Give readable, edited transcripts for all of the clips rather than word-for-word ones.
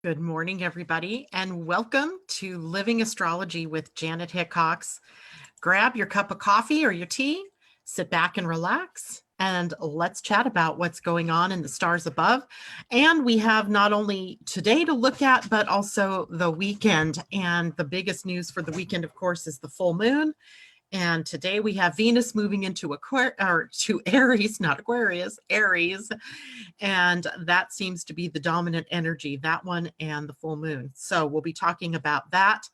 Good morning, everybody, and welcome to Living Astrology with Janet Hickox. Grab your cup of coffee or your tea, sit back and relax, and let's chat about what's going on in the stars above. And we have not only today to look at, but also the weekend. And the biggest news for the weekend, of course, is the full moon. And today we have Venus moving into Aries, not Aquarius, Aries. And that seems to be the dominant energy, that one and the full moon. So we'll be talking about that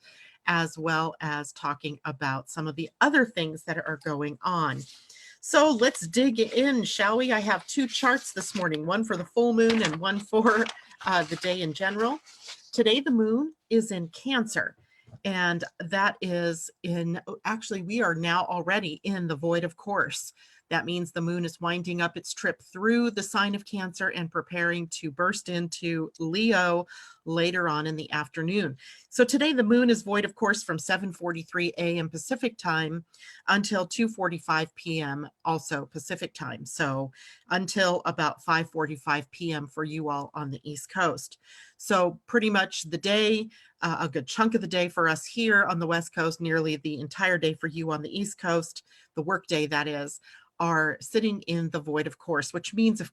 as well as talking about some of the other things that are going on. So let's dig in, shall we? I have two charts this morning, one for the full moon and one for the day in general. Today, the moon is in Cancer. And that is actually, we are now already in the void of course. That means the moon is winding up its trip through the sign of Cancer and preparing to burst into Leo later on in the afternoon. So today the moon is void of course from 7:43 a.m. Pacific time until 2:45 p.m. also Pacific time. So until about 5:45 p.m. for you all on the East Coast. So pretty much the day, a good chunk of the day for us here on the West Coast, nearly the entire day for you on the East Coast, the work day that is, are sitting in the void of course, which means if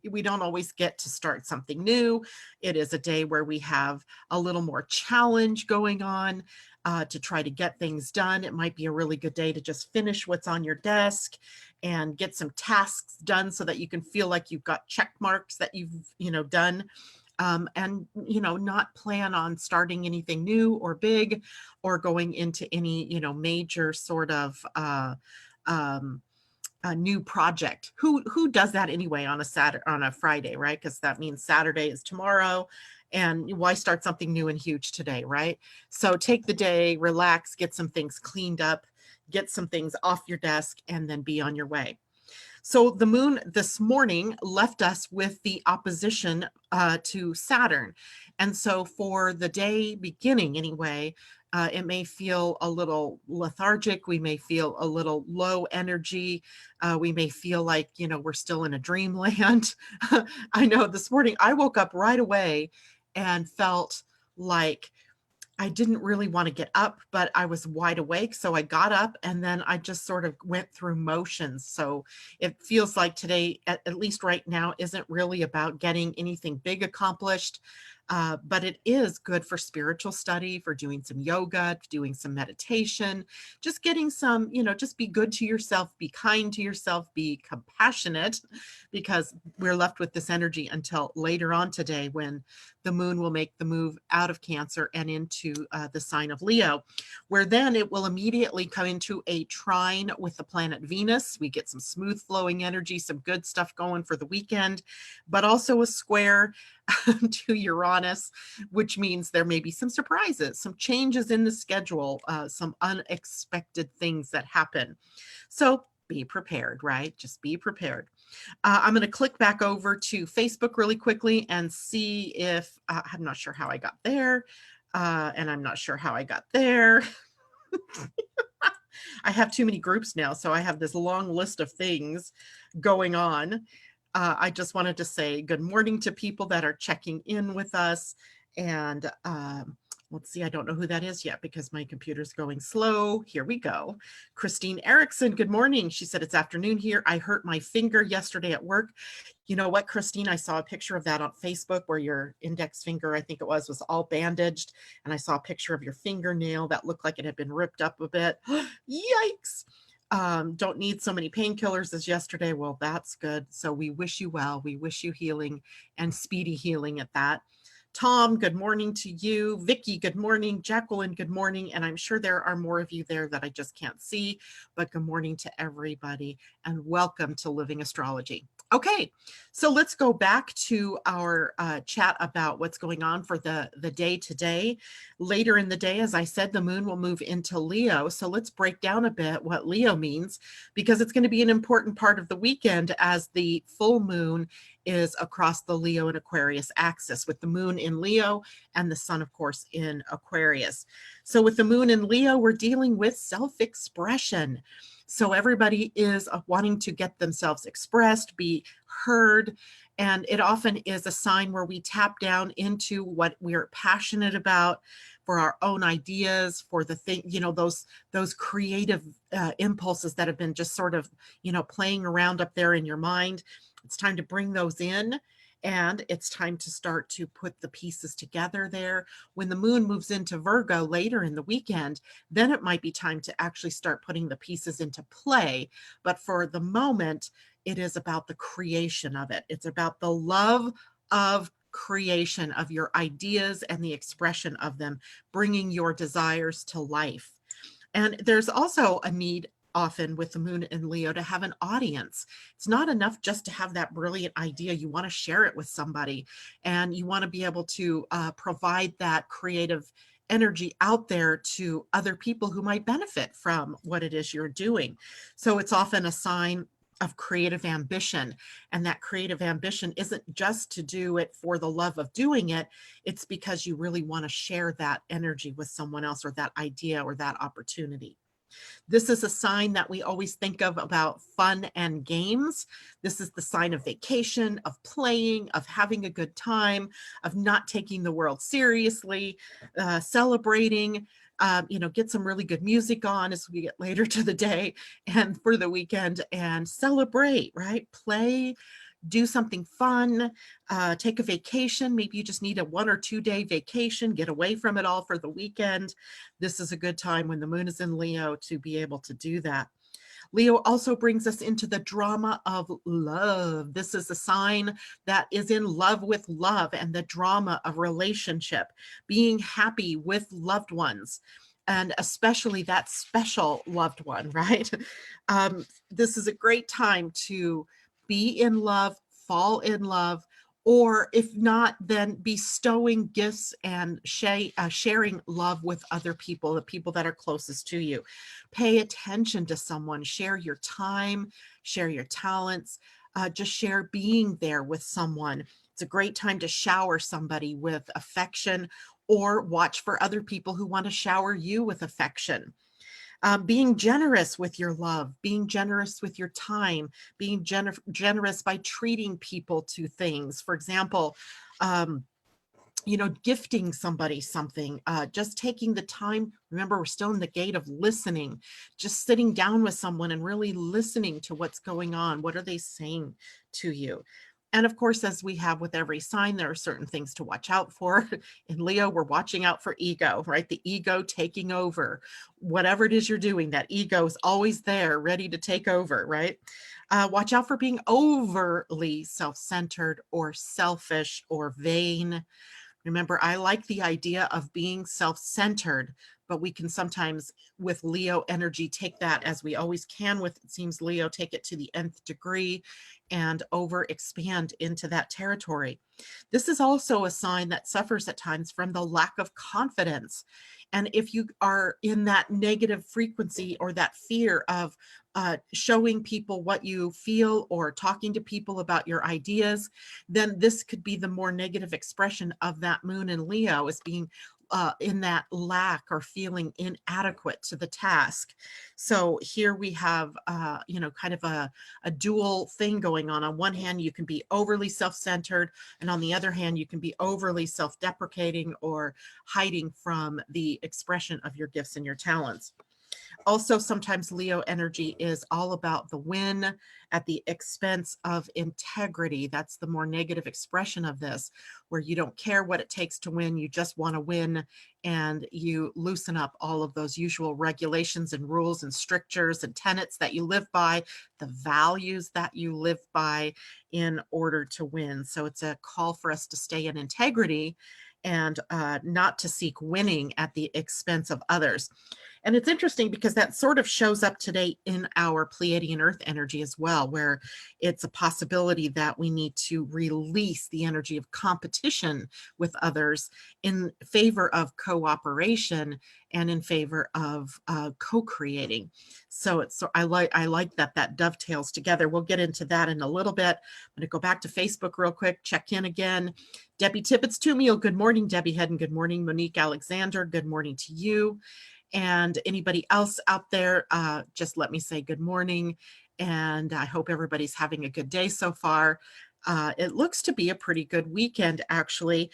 we don't always get to start something new, it is a day where we have a little more challenge going on to try to get things done. It might be a really good day to just finish what's on your desk and get some tasks done so that you can feel like you've got check marks that you've done. And not plan on starting anything new or big or going into any major sort of a new project. Who does that anyway on a Friday, right? Because that means Saturday is tomorrow, and why start something new and huge today, right? So take the day, relax, get some things cleaned up, get some things off your desk, and then be on your way. So the moon this morning left us with the opposition to Saturn. And so for the day beginning anyway, it may feel a little lethargic. We may feel a little low energy. We may feel like, we're still in a dreamland. I know this morning I woke up right away and felt like I didn't really want to get up, but I was wide awake. So I got up and then I just sort of went through motions. So it feels like today, at least right now, isn't really about getting anything big accomplished. But it is good for spiritual study, for doing some yoga, doing some meditation, just getting some, just be good to yourself, be kind to yourself, be compassionate, because we're left with this energy until later on today when the moon will make the move out of Cancer and into the sign of Leo, where then it will immediately come into a trine with the planet Venus. We get some smooth flowing energy, some good stuff going for the weekend, but also a square to Uranus, which means there may be some surprises, some changes in the schedule, some unexpected things that happen. So be prepared, right? Just be prepared. I'm going to click back over to Facebook really quickly and see if I'm not sure how I got there. And I'm not sure how I got there. I have too many groups now, so I have this long list of things going on. I just wanted to say good morning to people that are checking in with us. And let's see, I don't know who that is yet because my computer's going slow. Here we go. Christine Erickson, good morning. She said, it's afternoon here. I hurt my finger yesterday at work. You know what, Christine? I saw a picture of that on Facebook where your index finger, I think it was all bandaged. And I saw a picture of your fingernail that looked like it had been ripped up a bit. Yikes. Don't need so many painkillers as yesterday. Well, that's good. So we wish you well. We wish you healing and speedy healing at that. Tom, good morning to you. Vicky, good morning. Jacqueline, good morning. And I'm sure there are more of you there that I just can't see, but good morning to everybody and welcome to Living Astrology. Okay, so let's go back to our chat about what's going on for the day today. Later in the day, as I said, the moon will move into Leo. So let's break down a bit what Leo means, because it's going to be an important part of the weekend as the full moon is across the Leo and Aquarius axis, with the moon in Leo and the sun, of course, in Aquarius. So with the moon in Leo, we're dealing with self-expression. So everybody is wanting to get themselves expressed, be heard, and it often is a sign where we tap down into what we're passionate about, for our own ideas, for the thing, those creative impulses that have been just sort of, playing around up there in your mind. It's time to bring those in, and it's time to start to put the pieces together there. When the moon moves into Virgo later in the weekend, then it might be time to actually start putting the pieces into play. But for the moment, it is about the creation of it. It's about the love of creation of your ideas and the expression of them, bringing your desires to life. And there's also a need often with the moon in Leo to have an audience. It's not enough just to have that brilliant idea. You want to share it with somebody, and you want to be able to provide that creative energy out there to other people who might benefit from what it is you're doing. So it's often a sign of creative ambition. And that creative ambition isn't just to do it for the love of doing it. It's because you really want to share that energy with someone else, or that idea, or that opportunity. This is a sign that we always think of about fun and games. This is the sign of vacation, of playing, of having a good time, of not taking the world seriously, celebrating. Get some really good music on as we get later to the day and for the weekend, and celebrate, right? Play, do something fun, take a vacation. Maybe you just need a 1 or 2 day vacation, get away from it all for the weekend. This is a good time when the moon is in Leo to be able to do that. Leo also brings us into the drama of love. This is a sign that is in love with love and the drama of relationship, being happy with loved ones, and especially that special loved one, right? This is a great time to be in love, fall in love, or if not, then bestowing gifts and sharing love with other people, the people that are closest to you. Pay attention to someone, share your time, share your talents, just share being there with someone. It's a great time to shower somebody with affection, or watch for other people who want to shower you with affection. Being generous with your love, being generous with your time, being generous by treating people to things. For example, gifting somebody something, just taking the time. Remember, we're still in the gate of listening, just sitting down with someone and really listening to what's going on. What are they saying to you? And of course, as we have with every sign, there are certain things to watch out for. In Leo, we're watching out for ego, right? The ego taking over. Whatever it is you're doing, that ego is always there, ready to take over, right? Watch out for being overly self-centered or selfish or vain. Remember, I like the idea of being self-centered, but we can sometimes, with Leo energy, take that, as we always can with, it seems, Leo, take it to the nth degree and over expand into that territory. This is also a sign that suffers at times from the lack of confidence. And if you are in that negative frequency, or that fear of showing people what you feel, or talking to people about your ideas, then this could be the more negative expression of that moon in Leo, as being in that lack or feeling inadequate to the task. So here we have, kind of a dual thing going on. On one hand, you can be overly self-centered, and on the other hand, you can be overly self-deprecating or hiding from the expression of your gifts and your talents. Also, sometimes Leo energy is all about the win at the expense of integrity. That's the more negative expression of this, where you don't care what it takes to win. You just want to win, and you loosen up all of those usual regulations and rules and strictures and tenets that you live by, the values that you live by, in order to win. So it's a call for us to stay in integrity and not to seek winning at the expense of others. And it's interesting because that sort of shows up today in our Pleiadian-Earth energy as well, where it's a possibility that we need to release the energy of competition with others in favor of cooperation and in favor of co-creating. So I like that dovetails together. We'll get into that in a little bit. I'm going to go back to Facebook real quick, check in again. Debbie Tippett's to me. Good morning, Debbie Hedden. Good morning, Monique Alexander. Good morning to you. And anybody else out there, just let me say good morning. And I hope everybody's having a good day so far. It looks to be a pretty good weekend, actually.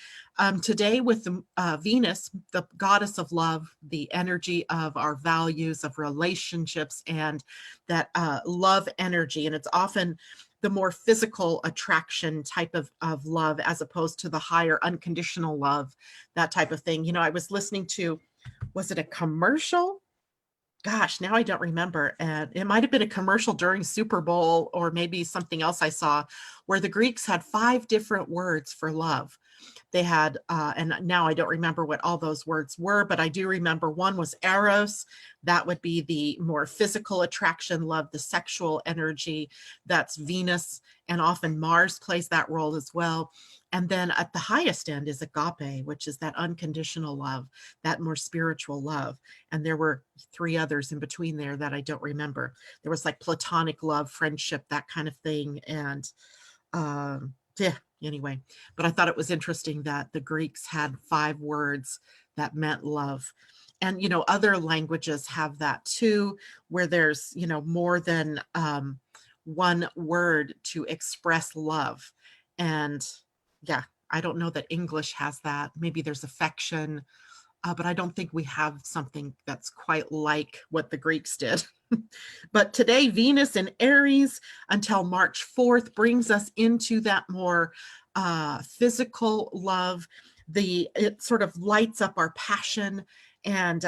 Today with the, Venus, the goddess of love, the energy of our values, of relationships, and that love energy. And it's often the more physical attraction type of love, as opposed to the higher unconditional love, that type of thing. You know, I was listening to, was it a commercial? Gosh, now I don't remember. And it might have been a commercial during Super Bowl, or maybe something else I saw, where the Greeks had 5 different words for love. They had, and now I don't remember what all those words were, but I do remember one was Eros. That would be the more physical attraction, love, the sexual energy. That's Venus, and often Mars plays that role as well. And then at the highest end is agape, which is that unconditional love, that more spiritual love. And there were 3 others in between there that I don't remember. There was like platonic love, friendship, that kind of thing. And yeah, anyway, but I thought it was interesting that the Greeks had 5 words that meant love. And, you know, other languages have that too, where there's, you know, more than one word to express love. And yeah, I don't know that English has that. Maybe there's affection, but I don't think we have something that's quite like what the Greeks did. But today, Venus in Aries until March 4th brings us into that more physical love. It sort of lights up our passion, and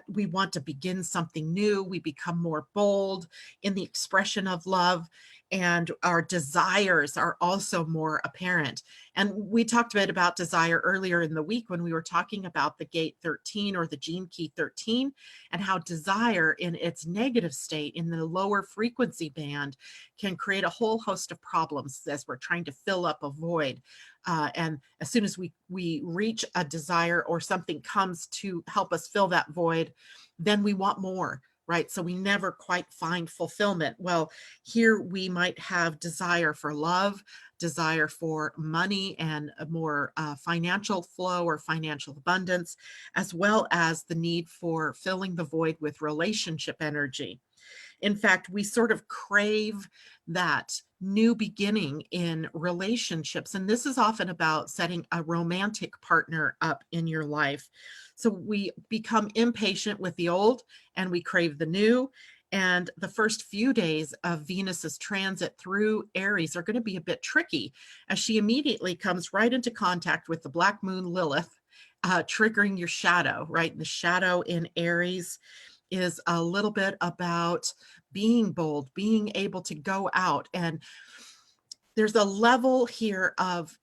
we want to begin something new. We become more bold in the expression of love, and our desires are also more apparent. And we talked a bit about desire earlier in the week when we were talking about the gate 13, or the gene key 13, and how desire in its negative state, in the lower frequency band, can create a whole host of problems as we're trying to fill up a void. And as soon as we reach a desire, or something comes to help us fill that void, then we want more, right? So we never quite find fulfillment. Well, here we might have desire for love, desire for money, and a more financial flow or financial abundance, as well as the need for filling the void with relationship energy. In fact, we sort of crave that new beginning in relationships. And this is often about setting a romantic partner up in your life. So we become impatient with the old and we crave the new. And the first few days of Venus's transit through Aries are going to be a bit tricky, as she immediately comes right into contact with the Black Moon Lilith, triggering your shadow, right? The shadow in Aries is a little bit about being bold, being able to go out. And there's a level here of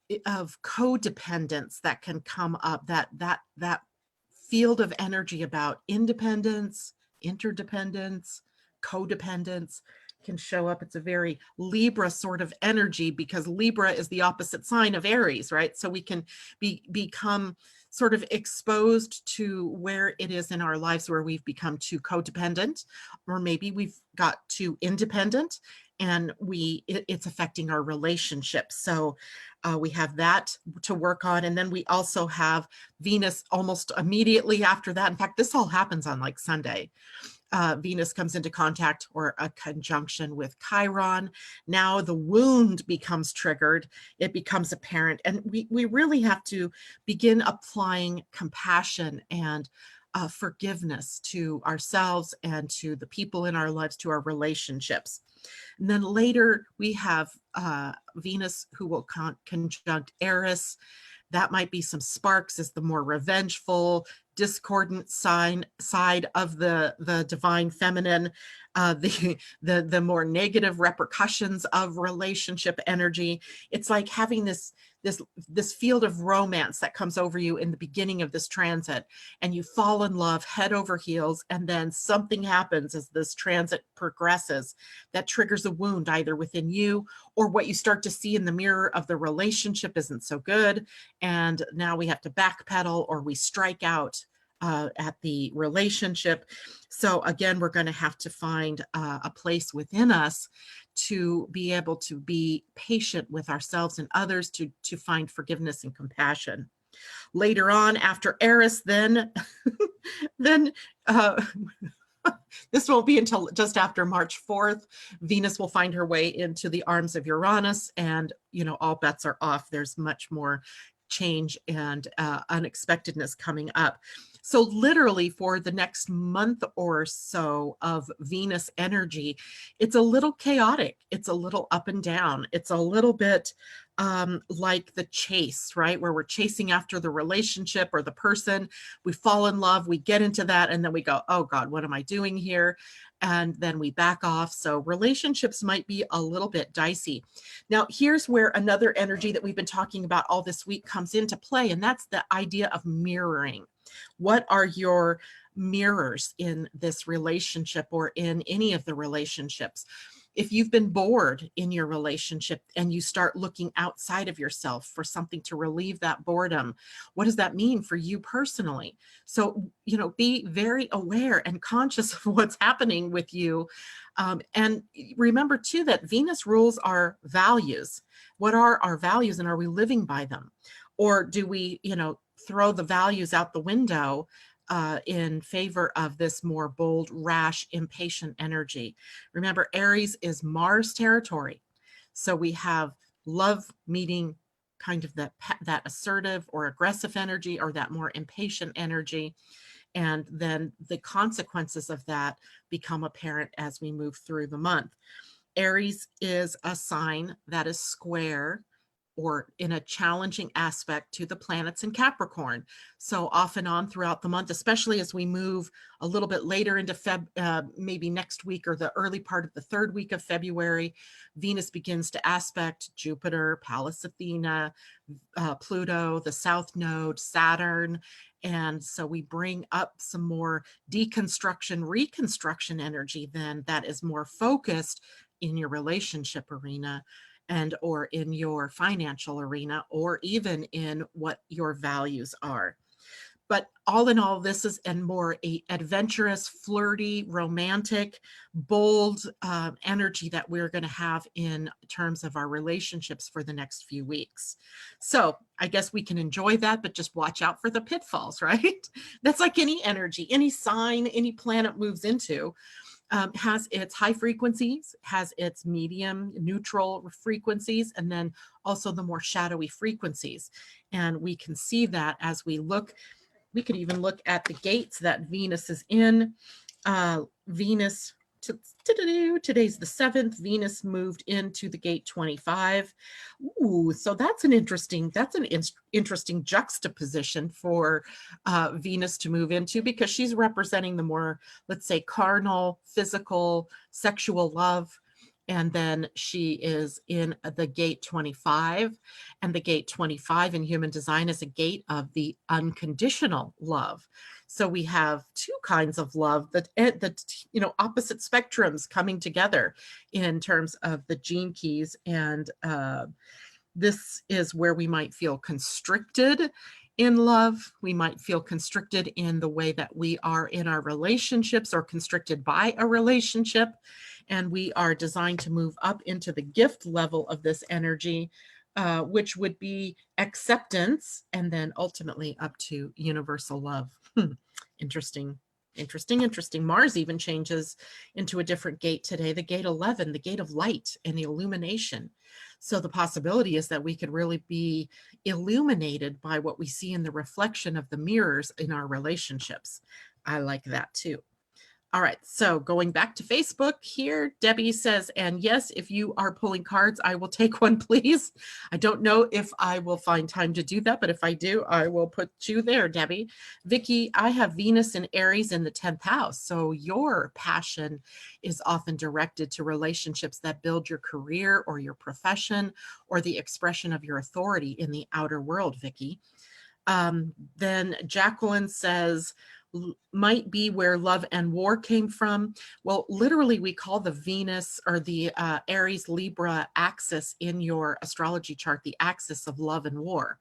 codependence that can come up, that field of energy about independence, interdependence, codependence can show up. It's a very Libra sort of energy, because Libra is the opposite sign of Aries, right? So we can become sort of exposed to where it is in our lives where we've become too codependent, or maybe we've got too independent, and it's affecting our relationships. So we have that to work on. And then we also have Venus almost immediately after that. In fact, this all happens on like Sunday. Venus comes into contact or a conjunction with Chiron. Now the wound becomes triggered. It becomes apparent. And we really have to begin applying compassion and forgiveness to ourselves and to the people in our lives, to our relationships. And then later we have Venus, who will conjunct Eris. That might be some sparks as the more revengeful, discordant side of the divine feminine, the more negative repercussions of relationship energy. It's like having this field of romance that comes over you in the beginning of this transit, and you fall in love head over heels, and then something happens as this transit progresses that triggers a wound either within you, or what you start to see in the mirror of the relationship isn't so good, and now we have to backpedal, or we strike out at the relationship. So again, we're going to have to find a place within us to be able to be patient with ourselves and others, to find forgiveness and compassion. Later on, after Eris, then then uh, this won't be until just after March 4th. Venus will find her way into the arms of Uranus, and all bets are off. There's much more change and unexpectedness coming up. So literally for the next month or so of Venus energy, it's a little chaotic. It's a little up and down. It's a little bit like the chase, right? Where we're chasing after the relationship or the person. We fall in love, we get into that, and then we go, oh God, what am I doing here? And then we back off. So relationships might be a little bit dicey. Now, here's where another energy that we've been talking about all this week comes into play, and that's the idea of mirroring. What are your mirrors in this relationship or in any of the relationships? If you've been bored in your relationship and you start looking outside of yourself for something to relieve that boredom, what does that mean for you personally? So, be very aware and conscious of what's happening with you. And remember too that Venus rules our values. What are our values, and are we living by them? Or do we, throw the values out the window in favor of this more bold, rash, impatient energy? Remember, Aries is Mars territory. So we have love meeting kind of that assertive or aggressive energy, or that more impatient energy. And then the consequences of that become apparent as we move through the month. Aries is a sign that is square or in a challenging aspect to the planets in Capricorn. So off and on throughout the month, especially as we move a little bit later into maybe next week or the early part of the third week of February, Venus begins to aspect Jupiter, Pallas Athena, Pluto, the South Node, Saturn. And so we bring up some more deconstruction, reconstruction energy then that is more focused in your relationship arena, and or in your financial arena, or even in what your values are. But all in all, this is more a adventurous, flirty, romantic, bold energy that we're going to have in terms of our relationships for the next few weeks. So I guess we can enjoy that, but just watch out for the pitfalls, right? That's like any energy, any sign, any planet moves into. Has its high frequencies, has its medium, neutral frequencies, and then also the more shadowy frequencies. And we can see that as we look. We could even look at the gates that Venus is in. Venus, today's the 7th. Venus moved into the gate 25. Ooh, so that's an interesting juxtaposition for Venus to move into, because she's representing the more, let's say, carnal, physical, sexual love. And then she is in the gate 25, and the gate 25 in human design is a gate of the unconditional love. So we have two kinds of love, that opposite spectrums coming together in terms of the gene keys. And this is where we might feel constricted in love. We might feel constricted in the way that we are in our relationships, or constricted by a relationship. And we are designed to move up into the gift level of this energy, which would be acceptance, and then ultimately up to universal love. Interesting. Mars even changes into a different gate today, the gate 11, the gate of light and the illumination. So the possibility is that we could really be illuminated by what we see in the reflection of the mirrors in our relationships. I like that too. All right, so going back to Facebook here, Debbie says, and yes, if you are pulling cards, I will take one, please. I don't know if I will find time to do that, but if I do, I will put you there, Debbie. Vicky, I have Venus and Aries in the 10th house, so your passion is often directed to relationships that build your career or your profession, or the expression of your authority in the outer world, Vicky. Then Jacqueline says, might be where love and war came from. Well, literally, we call the Venus or the Aries Libra axis in your astrology chart the axis of love and war.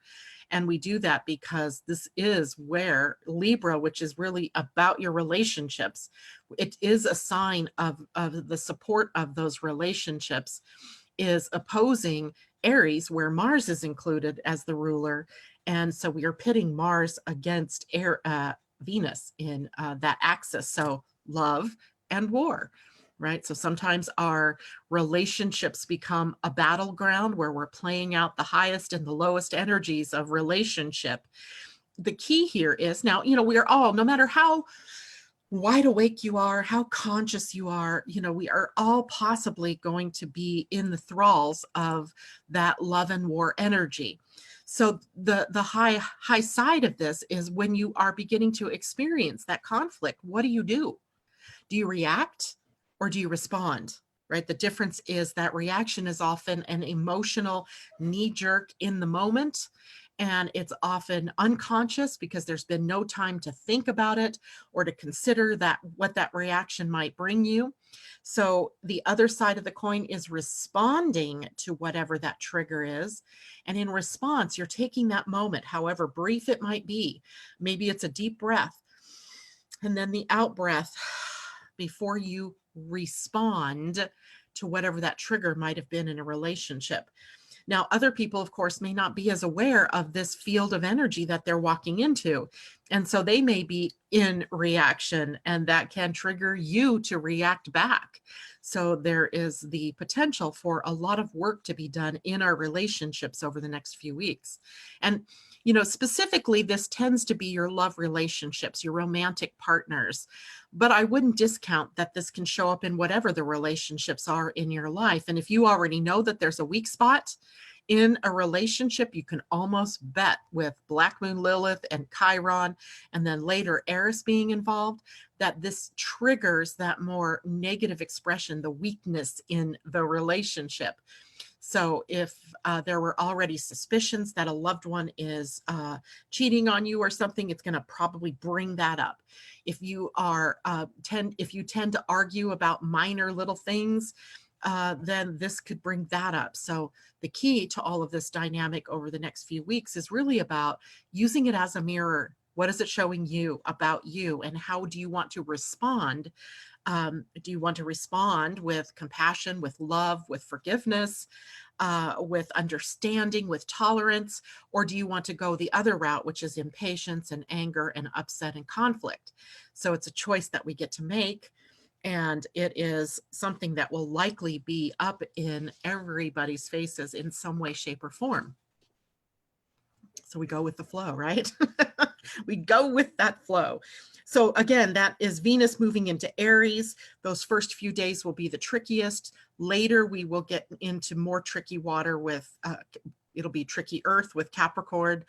And we do that because this is where Libra, which is really about your relationships, it is a sign of the support of those relationships, is opposing Aries, where Mars is included as the ruler. And so we are pitting Mars against Venus in that axis. So love and war, right? So sometimes our relationships become a battleground where we're playing out the highest and the lowest energies of relationship. The key here is now, we are all, no matter how wide awake you are, how conscious you are, we are all possibly going to be in the thralls of that love and war energy. So the high side of this is when you are beginning to experience that conflict, what do you do? Do you react or do you respond? Right? The difference is that reaction is often an emotional knee jerk in the moment, and it's often unconscious because there's been no time to think about it or to consider that what that reaction might bring you. So the other side of the coin is responding to whatever that trigger is. And in response, you're taking that moment, however brief it might be. Maybe it's a deep breath and then the out breath before you respond to whatever that trigger might have been in a relationship. Now, other people, of course, may not be as aware of this field of energy that they're walking into. And so they may be in reaction, and that can trigger you to react back. So there is the potential for a lot of work to be done in our relationships over the next few weeks. And, specifically, this tends to be your love relationships, your romantic partners. But I wouldn't discount that this can show up in whatever the relationships are in your life. And if you already know that there's a weak spot in a relationship, you can almost bet with Black Moon Lilith and Chiron, and then later Eris being involved, that this triggers that more negative expression, the weakness in the relationship. So if there were already suspicions that a loved one is cheating on you or something, it's going to probably bring that up. If you are tend to argue about minor little things, then this could bring that up. So the key to all of this dynamic over the next few weeks is really about using it as a mirror. What is it showing you about you, and how do you want to respond? Do you want to respond with compassion, with love, with forgiveness, with understanding, with tolerance, or do you want to go the other route, which is impatience and anger and upset and conflict? So it's a choice that we get to make, and it is something that will likely be up in everybody's faces in some way, shape, or form. So we go with the flow, right? We go with that flow. So again, that is Venus moving into Aries. Those first few days will be the trickiest. Later, we will get into more tricky water with, it'll be tricky Earth with Capricorn,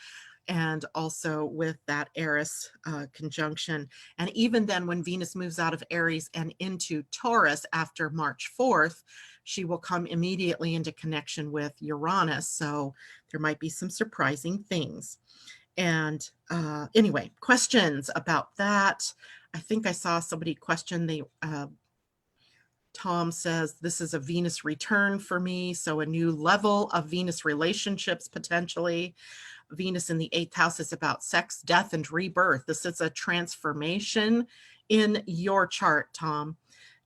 and also with that Eris conjunction. And even then, when Venus moves out of Aries and into Taurus after March 4th, she will come immediately into connection with Uranus. So there might be some surprising things. And anyway, questions about that. I think I saw somebody question Tom says, this is a Venus return for me. So a new level of Venus relationships potentially. Venus in the 8th house is about sex, death, and rebirth. This is a transformation in your chart, Tom.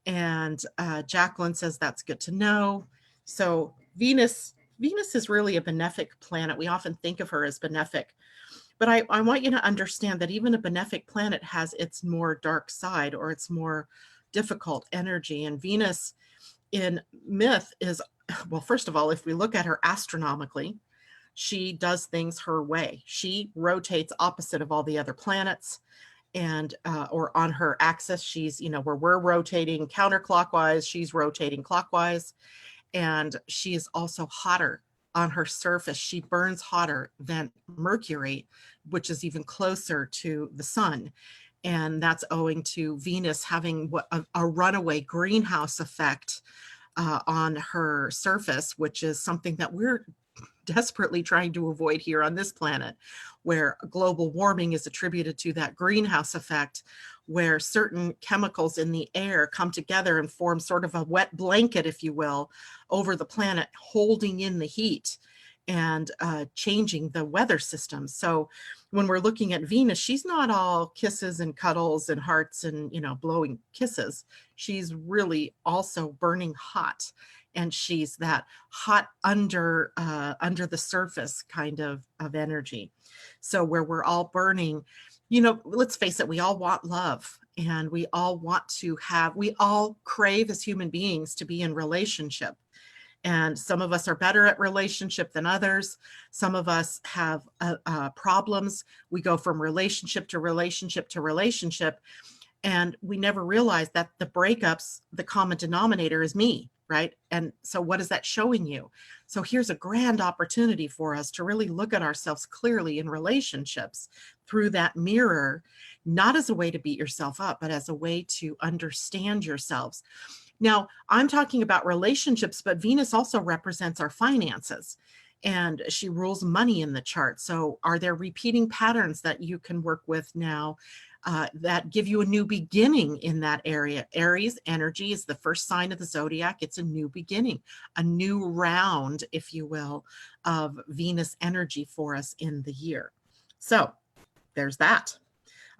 And Jacqueline says that's good to know. So Venus is really a benefic planet. We often think of her as benefic. But I want you to understand that even a benefic planet has its more dark side or its more difficult energy. And Venus in myth is, well, first of all, if we look at her astronomically, she does things her way. She rotates opposite of all the other planets, and or on her axis, she's, where we're rotating counterclockwise, she's rotating clockwise. And she is also hotter on her surface. She burns hotter than Mercury, which is even closer to the sun. And that's owing to Venus having a runaway greenhouse effect on her surface, which is something that we're desperately trying to avoid here on this planet, where global warming is attributed to that greenhouse effect, where certain chemicals in the air come together and form sort of a wet blanket, if you will, over the planet, holding in the heat and changing the weather system. So when we're looking at Venus, she's not all kisses and cuddles and hearts and, blowing kisses. She's really also burning hot. And she's that hot under the surface kind of energy. So where we're all burning, let's face it, we all want love, and we all crave as human beings to be in relationship. And some of us are better at relationship than others. Some of us have problems. We go from relationship to relationship to relationship, and we never realize that the breakups, the common denominator is me, right? And so what is that showing you? So here's a grand opportunity for us to really look at ourselves clearly in relationships through that mirror, not as a way to beat yourself up, but as a way to understand yourselves. Now, I'm talking about relationships, but Venus also represents our finances, and she rules money in the chart. So are there repeating patterns that you can work with now that give you a new beginning in that area? Aries energy is the first sign of the zodiac. It's a new beginning, a new round, if you will, of Venus energy for us in the year. So there's that.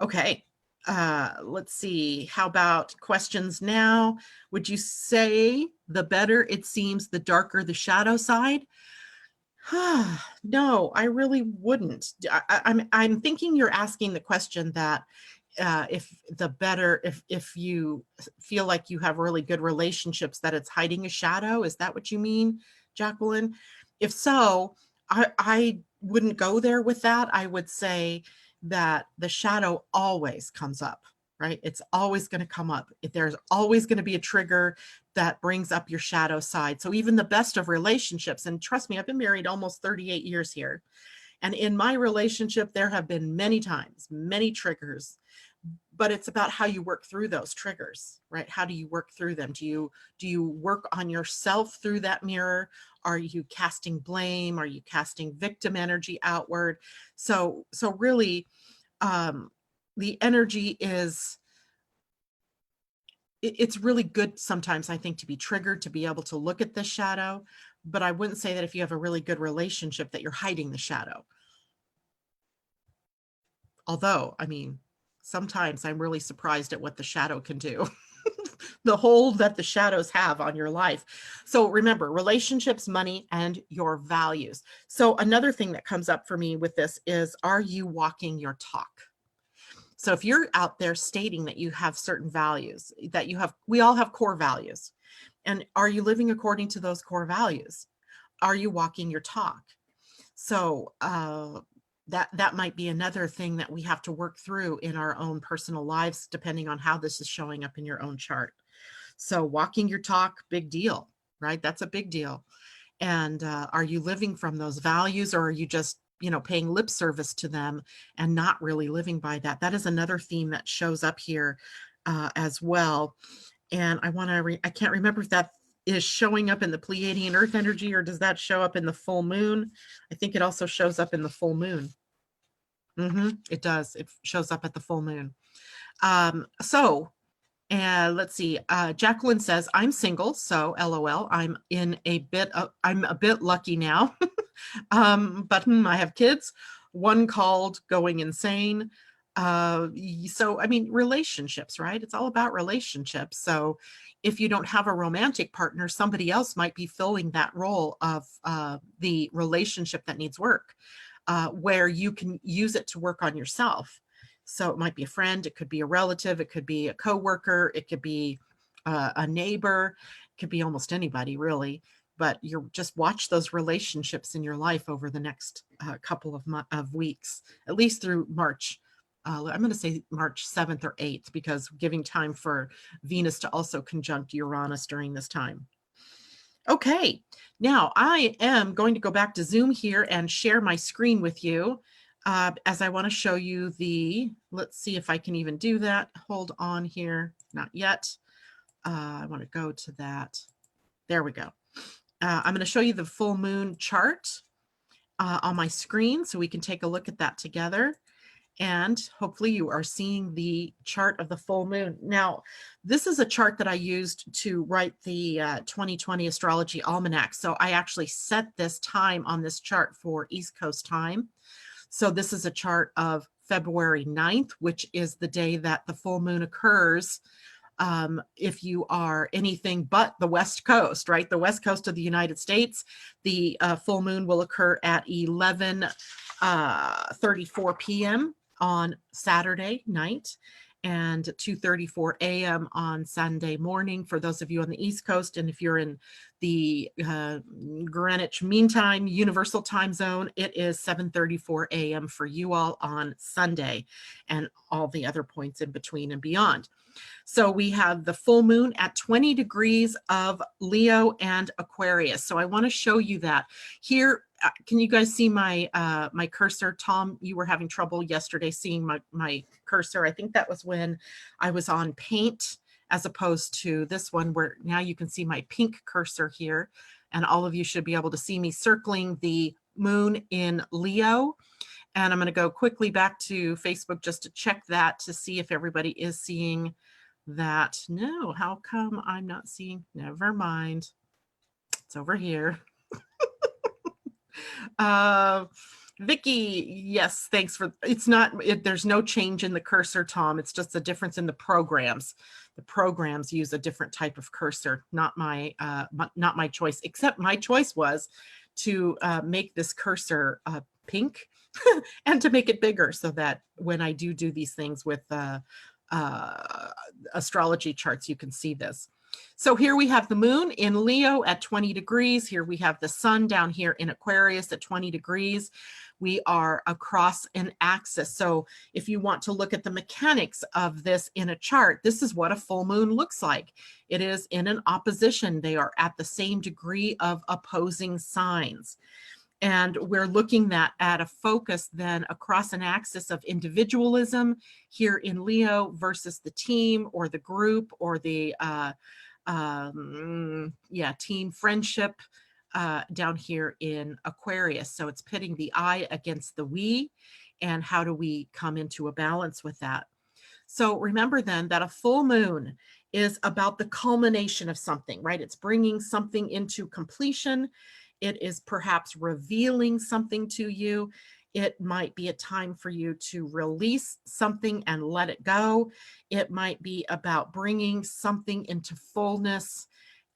Okay. Let's see. How about questions now? Would you say the better it seems, the darker the shadow side? No, I really wouldn't. I'm thinking you're asking the question that if you feel like you have really good relationships, that it's hiding a shadow. Is that what you mean, Jacqueline? If so, I wouldn't go there with that. I would say that the shadow always comes up, right? It's always going to come up. There's always going to be a trigger that brings up your shadow side. So even the best of relationships, and trust me, I've been married almost 38 years here. And in my relationship, there have been many times, many triggers, but it's about how you work through those triggers, right? How do you work through them? Do you work on yourself through that mirror? Are you casting blame? Are you casting victim energy outward? So really, the energy is, it's really good sometimes, I think, to be triggered, to be able to look at the shadow. But I wouldn't say that if you have a really good relationship that you're hiding the shadow. Although, I mean, sometimes I'm really surprised at what the shadow can do. The hold that the shadows have on your life. So remember, relationships, money, and your values. So another thing that comes up for me with this is, are you walking your talk? So if you're out there stating that you have certain values, we all have core values. And are you living according to those core values? Are you walking your talk? So that might be another thing that we have to work through in our own personal lives, depending on how this is showing up in your own chart. So walking your talk, big deal, right? That's a big deal. And are you living from those values, or are you just, paying lip service to them and not really living by that? That is another theme that shows up here as well. And I can't remember if that is showing up in the Pleiadian-Earth energy, or does that show up in the full moon? I think it also shows up in the full moon. It does. It shows up at the full moon. Let's see. Jacqueline says, I'm single, so LOL. I'm a bit lucky now. But I have kids, one called going insane. So, I mean, relationships, right? It's all about relationships. So if you don't have a romantic partner, somebody else might be filling that role of the relationship that needs work, where you can use it to work on yourself. So it might be a friend, it could be a relative, it could be a coworker, it could be a neighbor, it could be almost anybody really. But you just watch those relationships in your life over the next couple of weeks, at least through March. I'm going to say March 7th or 8th, because giving time for Venus to also conjunct Uranus during this time. Okay, now I am going to go back to Zoom here and share my screen with you. As I want to show you let's see if I can even do that. Hold on here. Not yet. I want to go to that. There we go. I'm going to show you the full moon chart. on my screen so we can take a look at that together. And hopefully you are seeing the chart of the full moon. Now, this is a chart that I used to write the 2020 Astrology Almanac. So I actually set this time on this chart for East Coast time. So this is a chart of February 9th, which is the day that the full moon occurs. If you are anything but the West Coast, right? The West Coast of the United States, the full moon will occur at 11:34 p.m. on Saturday night and 2:34 a.m. on Sunday morning for those of you on the East Coast. And if you're in the Greenwich Mean Time, Universal Time Zone, it is 7:34 a.m. for you all on Sunday and all the other points in between and beyond. So we have the full moon at 20 degrees of Leo and Aquarius. So I want to show you that here. Can you guys see my my cursor? Tom, you were having trouble yesterday seeing my cursor. I think that was when I was on paint as opposed to this one where now you can see my pink cursor here. And all of you should be able to see me circling the moon in Leo. And I'm going to go quickly back to Facebook just to check that to see if everybody is seeing that. No, how come I'm not seeing? Never mind. It's over here. Vicky, yes, thanks for, it's not, there's no change in the cursor, Tom. It's just a difference in the programs. The programs use a different type of cursor, not my choice, except my choice was to make this cursor pink and to make it bigger so that when I do these things with astrology charts, you can see this. So here we have the moon in Leo at 20 degrees. Here we have the sun down here in Aquarius at 20 degrees. We are across an axis. So if you want to look at the mechanics of this in a chart, this is what a full moon looks like. It is in an opposition. They are at the same degree of opposing signs. And we're looking at a focus then across an axis of individualism here in Leo versus the team or the group or the team friendship down here in Aquarius. So it's pitting the I against the we, and how do we come into a balance with that? So remember then that a full moon is about the culmination of something, right? It's bringing something into completion. It is perhaps revealing something to you. It might be a time for you to release something and let it go. It might be about bringing something into fullness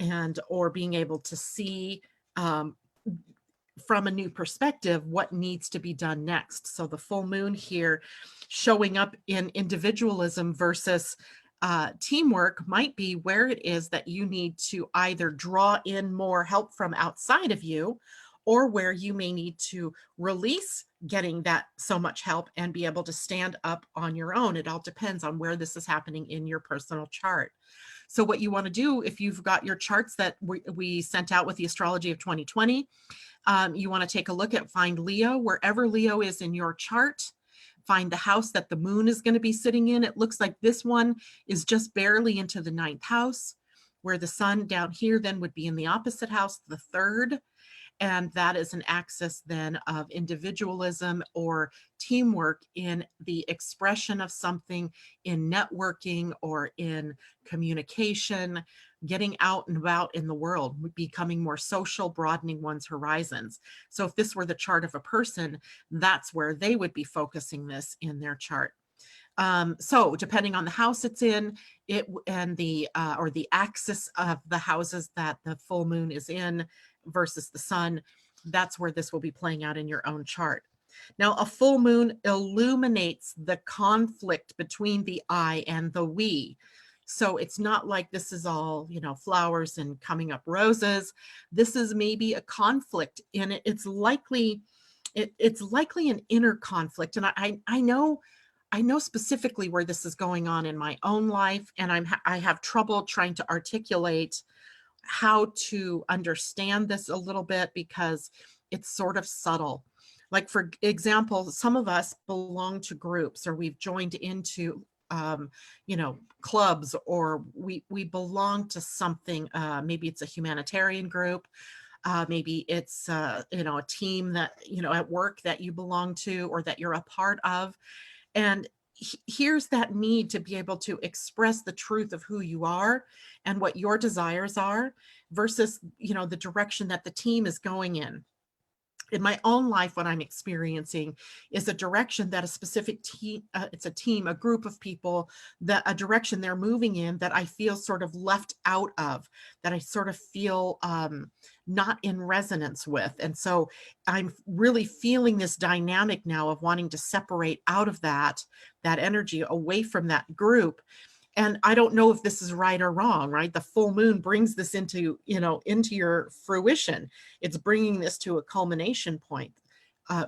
and or being able to see from a new perspective what needs to be done next. So the full moon here showing up in individualism versus teamwork might be where it is that you need to either draw in more help from outside of you, or where you may need to release getting that so much help and be able to stand up on your own. It all depends on where this is happening in your personal chart. So what you want to do, if you've got your charts that we sent out with the astrology of 2020, you want to take a look at, find Leo, wherever Leo is in your chart. Find the house that the moon is going to be sitting in. It looks like this one is just barely into the 9th house, where the sun down here then would be in the opposite house, the 3rd. And that is an axis then of individualism or teamwork in the expression of something, in networking or in communication, getting out and about in the world, becoming more social, broadening one's horizons. So if this were the chart of a person, that's where they would be focusing this in their chart. So depending on the house it's in, and the or the axis of the houses that the full moon is in versus the sun, that's where this will be playing out in your own chart. Now, a full moon illuminates the conflict between the I and the we. So it's not like this is all, you know, flowers and coming up roses. This is maybe a conflict in it. It's likely an inner conflict. And I know specifically where this is going on in my own life, and I have trouble trying to articulate how to understand this a little bit because it's sort of subtle. Like, for example, some of us belong to groups, or we've joined into clubs, or we belong to something. Maybe it's a humanitarian group. Maybe it's, a team that, at work that you belong to or that you're a part of. And here's that need to be able to express the truth of who you are and what your desires are versus, the direction that the team is going in my own life. What I'm experiencing is a direction that a specific team, it's a team, a group of people, that a direction they're moving in that I feel sort of left out of, that I sort of feel not in resonance with. And so I'm really feeling this dynamic now of wanting to separate out of that energy, away from that group. And I don't know if this is right or wrong, right? The full moon brings this into your fruition. It's bringing this to a culmination point.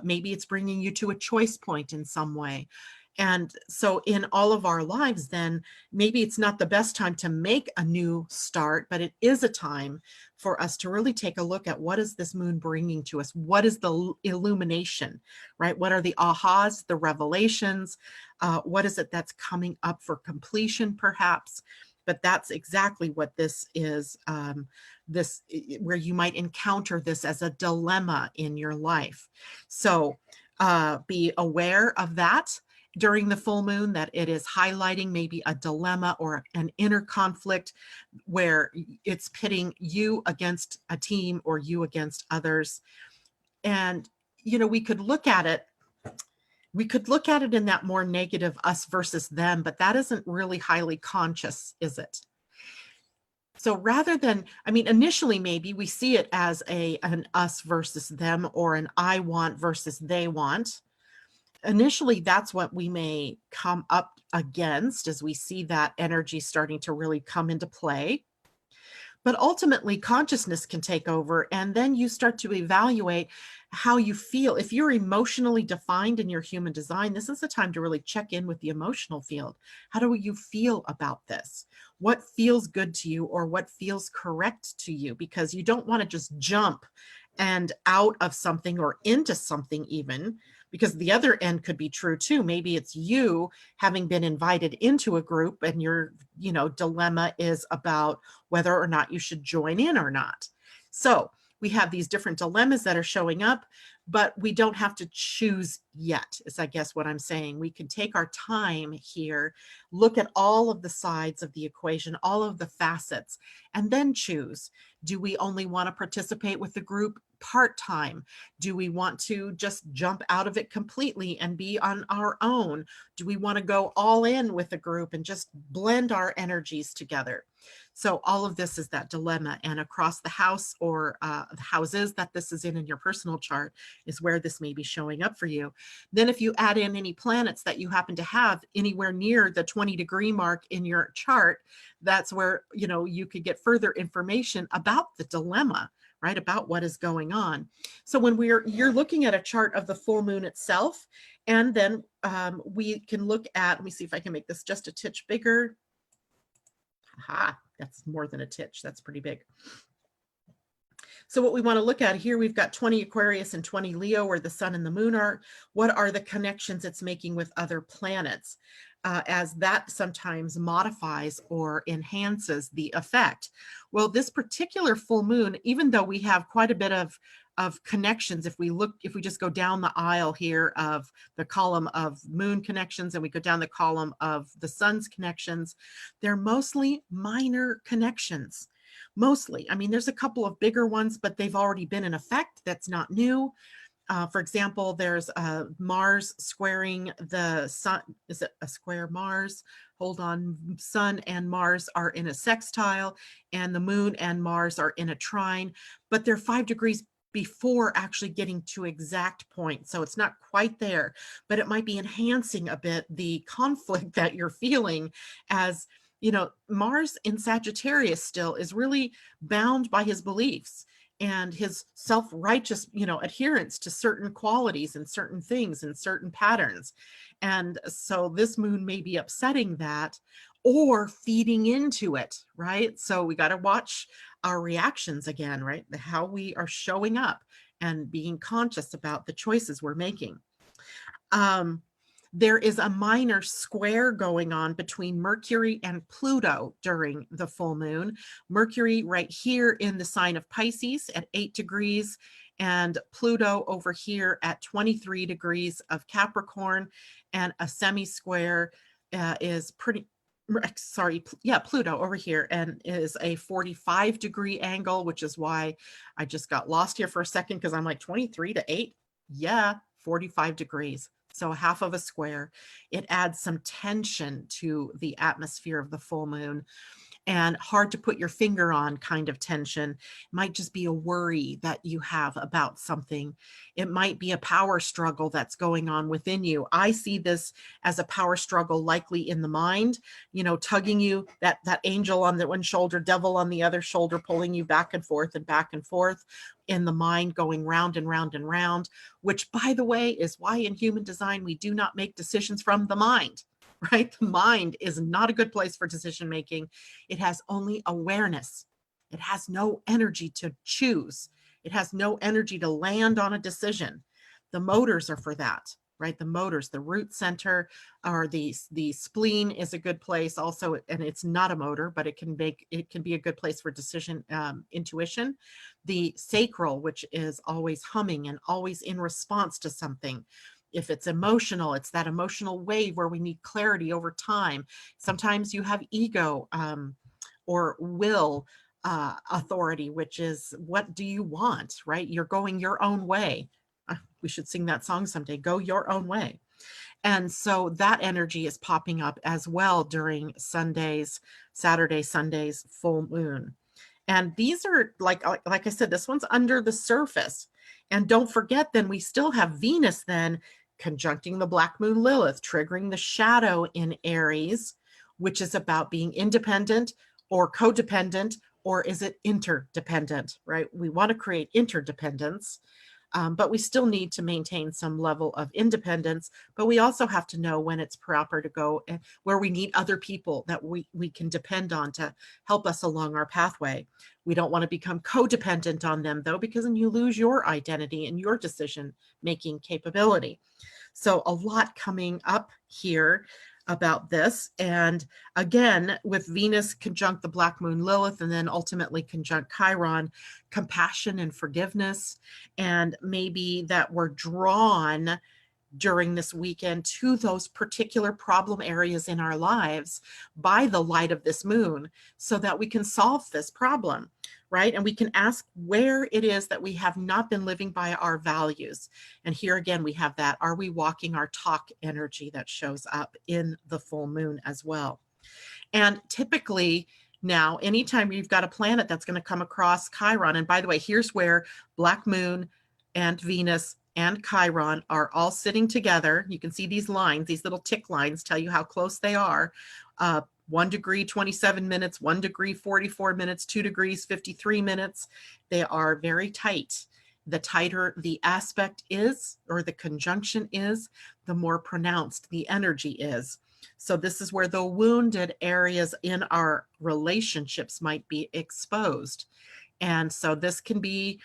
Maybe it's bringing you to a choice point in some way. And so in all of our lives, then maybe it's not the best time to make a new start, but it is a time for us to really take a look at what is this moon bringing to us? What is the illumination, right? What are the ahas, the revelations? What is it that's coming up for completion, perhaps? But that's exactly what this is, where you might encounter this as a dilemma in your life. So be aware of that during the full moon, that it is highlighting maybe a dilemma or an inner conflict where it's pitting you against a team or you against others. And, we could look at it in that more negative us versus them, but that isn't really highly conscious, is it? So rather than, initially maybe we see it as an us versus them or an I want versus they want. Initially, that's what we may come up against as we see that energy starting to really come into play. But ultimately, consciousness can take over, and then you start to evaluate how you feel. If you're emotionally defined in your human design, this is the time to really check in with the emotional field. How do you feel about this? What feels good to you or what feels correct to you? Because you don't want to just jump and out of something or into something even, because the other end could be true too. Maybe it's you having been invited into a group and your, dilemma is about whether or not you should join in or not. So we have these different dilemmas that are showing up, but we don't have to choose yet, is I guess what I'm saying. We can take our time here, look at all of the sides of the equation, all of the facets, and then choose. Do we only want to participate with the group part-time? Do we want to just jump out of it completely and be on our own? Do we want to go all in with a group and just blend our energies together? So all of this is that dilemma, and across the house or the houses that this is in your personal chart is where this may be showing up for you. Then if you add in any planets that you happen to have anywhere near the 20-degree mark in your chart, that's where, you could get further information about the dilemma, right? About what is going on. So when you're looking at a chart of the full moon itself, and then we can look at, let me see if I can make this just a titch bigger. Aha, that's more than a titch. That's pretty big. So what we want to look at here, we've got 20 Aquarius and 20 Leo, where the sun and the moon are. What are the connections it's making with other planets? As that sometimes modifies or enhances the effect. Well, this particular full moon, even though we have quite a bit of connections, if we just go down the aisle here of the column of moon connections and we go down the column of the sun's connections, they're mostly minor connections. Mostly. There's a couple of bigger ones, but they've already been in effect. That's not new. For example, there's Mars squaring the sun. Is it a square Mars? Hold on. Sun and Mars are in a sextile, and the moon and Mars are in a trine, but they're 5 degrees before actually getting to exact point. So it's not quite there, but it might be enhancing a bit the conflict that you're feeling as, Mars in Sagittarius still is really bound by his beliefs and his self-righteous, adherence to certain qualities and certain things and certain patterns. And so this moon may be upsetting that or feeding into it, right? So we got to watch our reactions again, right? How we are showing up and being conscious about the choices we're making. There is a minor square going on between Mercury and Pluto during the full moon. Mercury right here in the sign of Pisces at 8 degrees, and Pluto over here at 23 degrees of Capricorn, and a semi-square is Pluto over here, and is a 45-degree angle, which is why I just got lost here for a second, because I'm like 23 to 8. Yeah, 45 degrees. So half of a square. It adds some tension to the atmosphere of the full moon, and hard to put your finger on kind of tension. It might just be a worry that you have about something. It might be a power struggle that's going on within you. I see this as a power struggle likely in the mind, tugging you, that angel on the one shoulder, devil on the other shoulder, pulling you back and forth in the mind, going round and round and round, which, by the way, is why in human design we do not make decisions from the mind. Right? The mind is not a good place for decision making. It has only awareness. It has no energy to choose. It has no energy to land on a decision. The motors are for that, right? The motors, the root center, or the spleen is a good place also, and it's not a motor, but it can be a good place for decision intuition. The sacral, which is always humming and always in response to something. If it's emotional, it's that emotional wave where we need clarity over time. Sometimes you have ego or will authority, which is, what do you want, right? You're going your own way. We should sing that song someday, Go Your Own Way. And so that energy is popping up as well during Saturday, Sunday's full moon. And these are, like I said, this one's under the surface. And don't forget, then we still have Venus then conjuncting the black moon Lilith, triggering the shadow in Aries, which is about being independent or codependent, or is it interdependent, right? We want to create interdependence, but we still need to maintain some level of independence. But we also have to know when it's proper to go where we need other people that we can depend on to help us along our pathway. We don't want to become codependent on them, though, because then you lose your identity and your decision-making capability. So a lot coming up here about this. And again, with Venus conjunct the black moon Lilith, and then ultimately conjunct Chiron, compassion and forgiveness, and maybe that we're drawn during this weekend to those particular problem areas in our lives by the light of this moon, so that we can solve this problem, right? And we can ask where it is that we have not been living by our values. And here again, we have that, are we walking our talk energy that shows up in the full moon as well. And typically now, anytime you've got a planet that's going to come across Chiron, and by the way, here's where black moon and Venus and Chiron are all sitting together. You can see these lines, these little tick lines tell you how close they are. 1 degree, 27 minutes, 1 degree, 44 minutes, 2 degrees, 53 minutes. They are very tight. The tighter the aspect is, or the conjunction is, the more pronounced the energy is. So this is where the wounded areas in our relationships might be exposed. And so this could be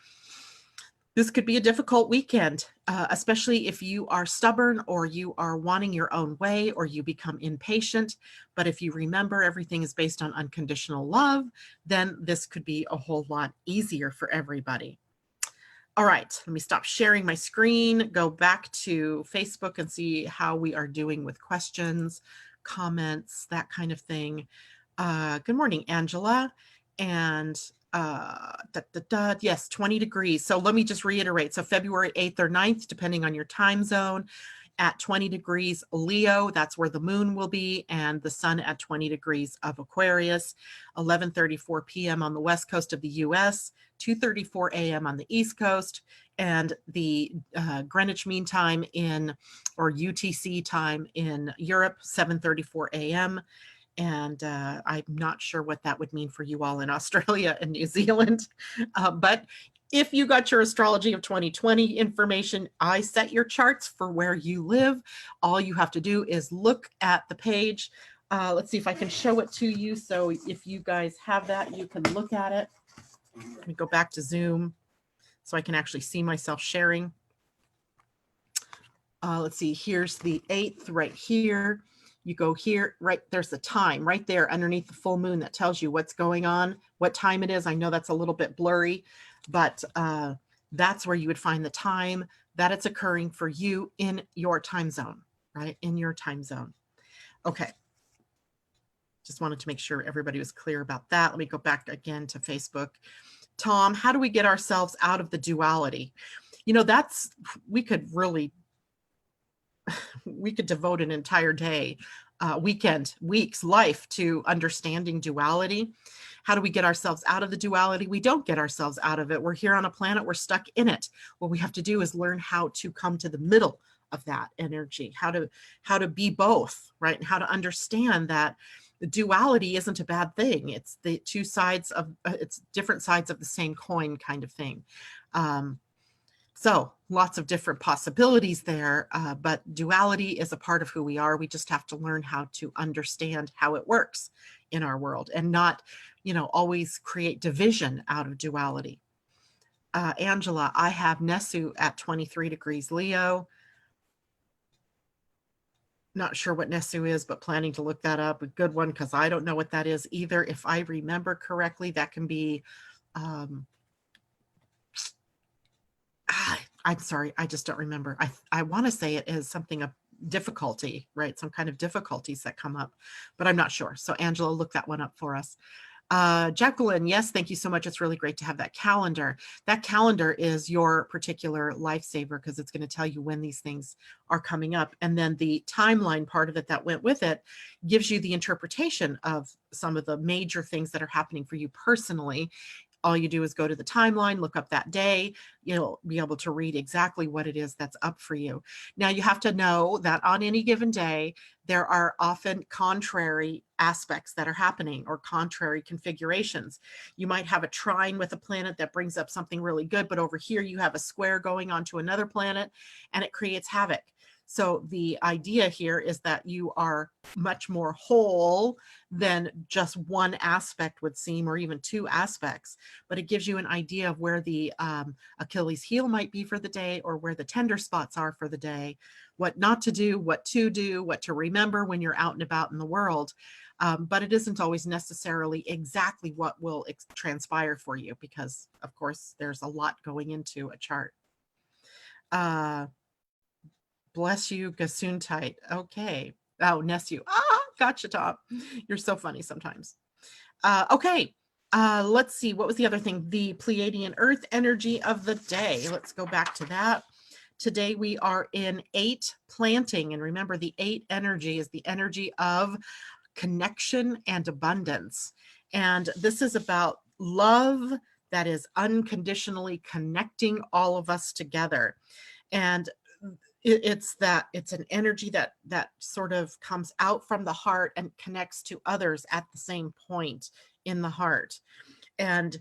a difficult weekend, especially if you are stubborn, or you are wanting your own way, or you become impatient. But if you remember everything is based on unconditional love, then this could be a whole lot easier for everybody. All right, let me stop sharing my screen, go back to Facebook and see how we are doing with questions, comments, that kind of thing. Good morning, Angela. And yes, 20 degrees. So let me just reiterate. So February 8th or 9th, depending on your time zone, at 20 degrees Leo, that's where the moon will be, and the sun at 20 degrees of Aquarius, 11:34 p.m. on the west coast of the U.S., 2:34 a.m. on the east coast, and the Greenwich Mean Time or UTC time in Europe, 7:34 a.m. And I'm not sure what that would mean for you all in Australia and New Zealand. But if you got your astrology of 2020 information, I set your charts for where you live. All you have to do is look at the page. Let's see if I can show it to you. So if you guys have that, you can look at it. Let me go back to Zoom so I can actually see myself sharing. let's see, here's the 8th right here. You go here, right, there's the time right there underneath the full moon that tells you what's going on, what time it is. I know that's a little bit blurry, but that's where you would find the time that it's occurring for you in your time zone, right? In your time zone. Okay. Just wanted to make sure everybody was clear about that. Let me go back again to Facebook. Tom, how do we get ourselves out of the duality? You know, we could devote an entire day, weekend, weeks, life to understanding duality. How do we get ourselves out of the duality? We don't get ourselves out of it. We're here on a planet. We're stuck in it. What we have to do is learn how to come to the middle of that energy, how to be both, right? And how to understand that the duality isn't a bad thing. It's the two sides of, it's different sides of the same coin kind of thing. So lots of different possibilities there, but duality is a part of who we are. We just have to learn how to understand how it works in our world and not, always create division out of duality. Angela, I have Nesu at 23 degrees Leo. Not sure what Nesu is, but planning to look that up. A good one, because I don't know what that is either. If I remember correctly, that can be... I'm sorry, I just don't remember. I want to say it is something of difficulty, right? Some kind of difficulties that come up, but I'm not sure. So Angela, look that one up for us. Jacqueline, yes, thank you so much. It's really great to have that calendar. That calendar is your particular lifesaver because it's going to tell you when these things are coming up. And then the timeline part of it that went with it gives you the interpretation of some of the major things that are happening for you personally. All you do is go to the timeline, look up that day, you'll be able to read exactly what it is that's up for you. Now, you have to know that on any given day, there are often contrary aspects that are happening or contrary configurations. You might have a trine with a planet that brings up something really good, but over here you have a square going onto another planet and it creates havoc. So the idea here is that you are much more whole than just one aspect would seem, or even two aspects, but it gives you an idea of where the Achilles heel might be for the day, or where the tender spots are for the day, what not to do, what to remember when you're out and about in the world. But it isn't always necessarily exactly what will transpire for you, because of course there's a lot going into a chart. Bless you, Gesundheit. Okay. Oh, Nesu. Gotcha, Tom. You're so funny sometimes. Okay. Let's see. What was the other thing? The Pleiadian-Earth energy of the day. Let's go back to that. Today we are in 8 planting. And remember, the 8 energy is the energy of connection and abundance. And this is about love that is unconditionally connecting all of us together. And it's an energy that sort of comes out from the heart and connects to others at the same point in the heart. And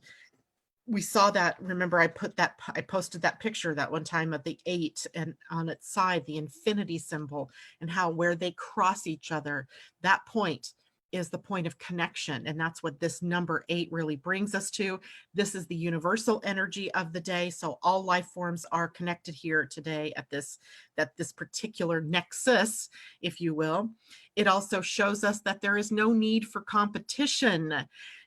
we saw that, remember I posted that picture that one time of the 8 and on its side the infinity symbol, and how where they cross each other, that point is the point of connection. And that's what this number 8 really brings us to. This is the universal energy of the day. So all life forms are connected here today at this particular nexus, if you will. It also shows us that there is no need for competition.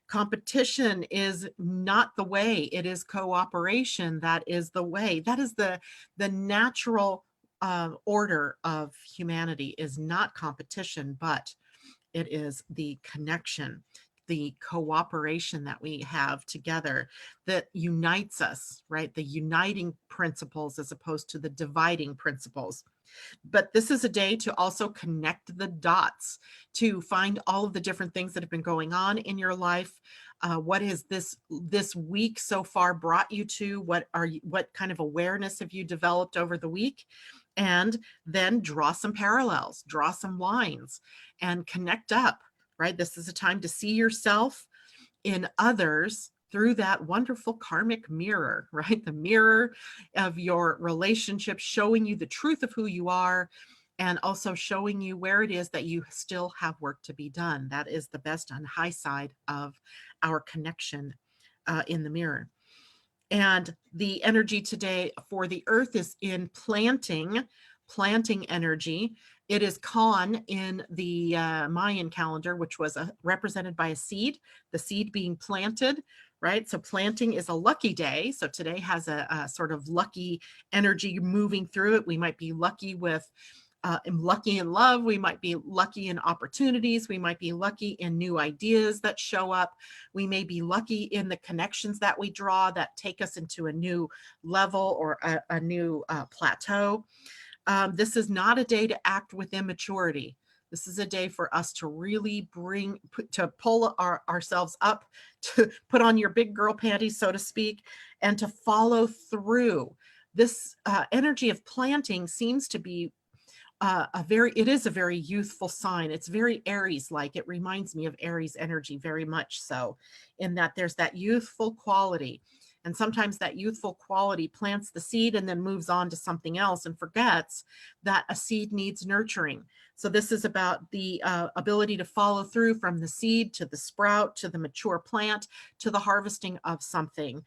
Competition is not the way. It is cooperation. That is the way. That is the natural order of humanity, is not competition, but it is the connection, the cooperation that we have together that unites us, right? The uniting principles as opposed to the dividing principles. But this is a day to also connect the dots, to find all of the different things that have been going on in your life. What has this week so far brought you to? What kind of awareness have you developed over the week? And then draw some parallels, draw some lines, and connect up, right? This is a time to see yourself in others through that wonderful karmic mirror, right? The mirror of your relationship, showing you the truth of who you are, and also showing you where it is that you still have work to be done. That is the best and high side of our connection in the mirror. And the energy today for the earth is in planting, planting energy. It is Khan in the Mayan calendar, which was represented by a seed, the seed being planted, right? So planting is a lucky day. So today has a sort of lucky energy moving through it. We might be lucky with lucky in love. We might be lucky in opportunities. We might be lucky in new ideas that show up. We may be lucky in the connections that we draw that take us into a new level or a new plateau. This is not a day to act with immaturity. This is a day for us to really to pull ourselves up, to put on your big girl panties, so to speak, and to follow through. This energy of planting seems to be it is a very youthful sign. It's very Aries-like. It reminds me of Aries energy very much so, in that there's that youthful quality. And sometimes that youthful quality plants the seed and then moves on to something else and forgets that a seed needs nurturing. So this is about the ability to follow through from the seed to the sprout, to the mature plant, to the harvesting of something,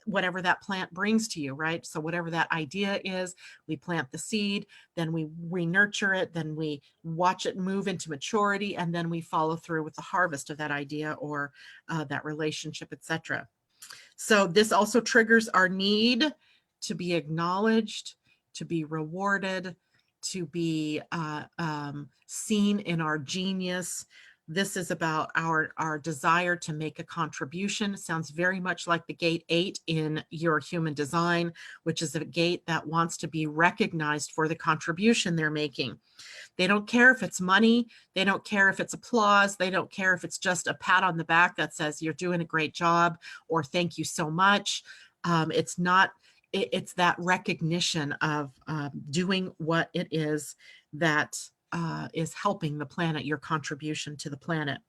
whatever that plant brings to you, right? So whatever that idea is, we plant the seed, then we nurture it, then we watch it move into maturity, and then we follow through with the harvest of that idea or that relationship, etc. So this also triggers our need to be acknowledged, to be rewarded, to be seen in our genius. This is about our desire to make a contribution. It sounds very much like the gate 8 in your human design, which is a gate that wants to be recognized for the contribution they're making. They don't care if it's money. They don't care if it's applause. They don't care if it's just a pat on the back that says you're doing a great job or thank you so much. It's that recognition of doing what it is that is helping the planet, your contribution to the planet.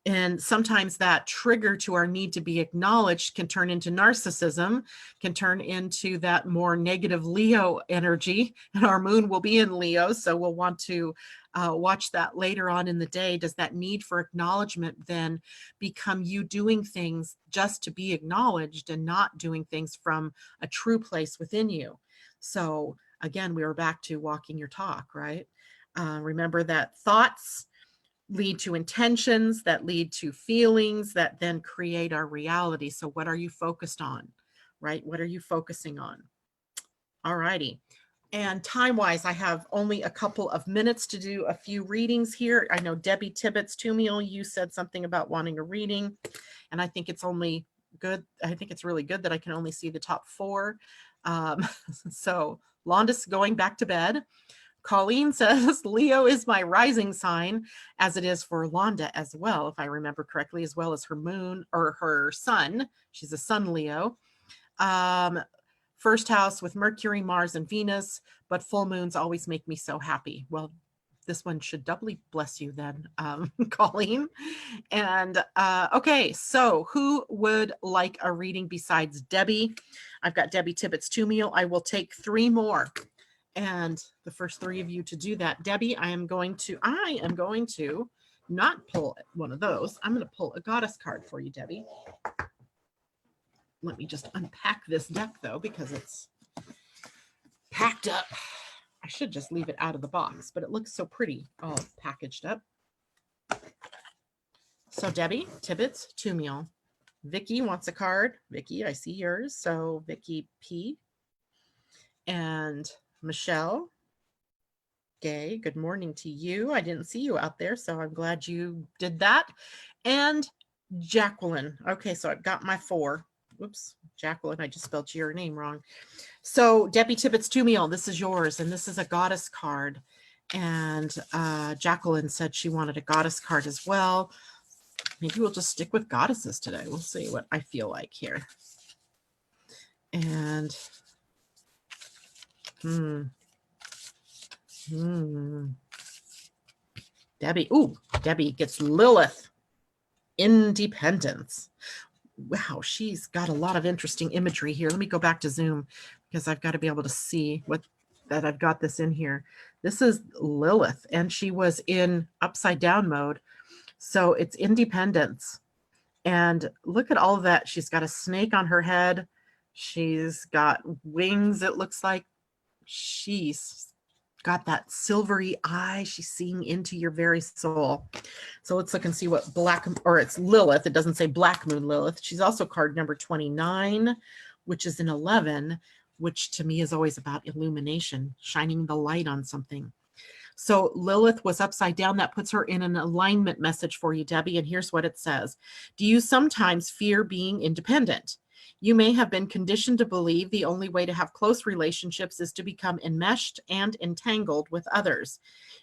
And sometimes that trigger to our need to be acknowledged can turn into narcissism, can turn into that more negative Leo energy. And our moon will be in Leo, so we'll want to watch that later on in the day. Does that need for acknowledgement then become you doing things just to be acknowledged and not doing things from a true place within you? So again, we are back to walking your talk, right? Remember that thoughts lead to intentions that lead to feelings that then create our reality. So what are you focused on, right? What are you focusing on? All righty. And time-wise, I have only a couple of minutes to do a few readings here. I know Debbie Tibbetts Tumiel, you said something about wanting a reading, and I think it's only good. I think it's really good that I can only see the top 4. So Londa's going back to bed. Colleen says, Leo is my rising sign, as it is for Londa as well, if I remember correctly, as well as her moon or her sun. She's a sun Leo. First house with Mercury, Mars, and Venus, but full moons always make me so happy. Well, this one should doubly bless you then, Colleen. And okay, so who would like a reading besides Debbie? I've got Debbie Tibbetts Tumiel. I will take 3 more. And the first 3 of you to do that. Debbie, I am going to not pull one of those. I'm going to pull a goddess card for you, Debbie. Let me just unpack this deck, though, because it's packed up. I should just leave it out of the box, but it looks so pretty all packaged up. So Debbie Tibbetts Tumiel. Vicky wants a card. Vicky, I see yours. So Vicky P. And Michelle Gay, good morning to you. I didn't see you out there, so I'm glad you did that. And Jacqueline. Okay, so I've got my 4. Whoops, Jacqueline, I just spelled your name wrong. So Debbie Tibbetts Tumiel, this is yours, and this is a goddess card. And Jacqueline said she wanted a goddess card as well. Maybe we'll just stick with goddesses today. We'll see what I feel like here. And Debbie, Debbie gets Lilith, independence. Wow, she's got a lot of interesting imagery here. Let me go back to Zoom because I've got to be able to see that I've got this in here. This is Lilith, and she was in upside down mode. So it's independence. And look at all of that. She's got a snake on her head. She's got wings, it looks like. She's got that silvery eye. She's seeing into your very soul. So let's look and see what it's Lilith. It doesn't say Black Moon Lilith. She's also card number 29, which is an 11, which to me is always about illumination, shining the light on something. So Lilith was upside down. That puts her in an alignment message for you, Debbie. And here's what it says. Do you sometimes fear being independent? You may have been conditioned to believe the only way to have close relationships is to become enmeshed and entangled with others.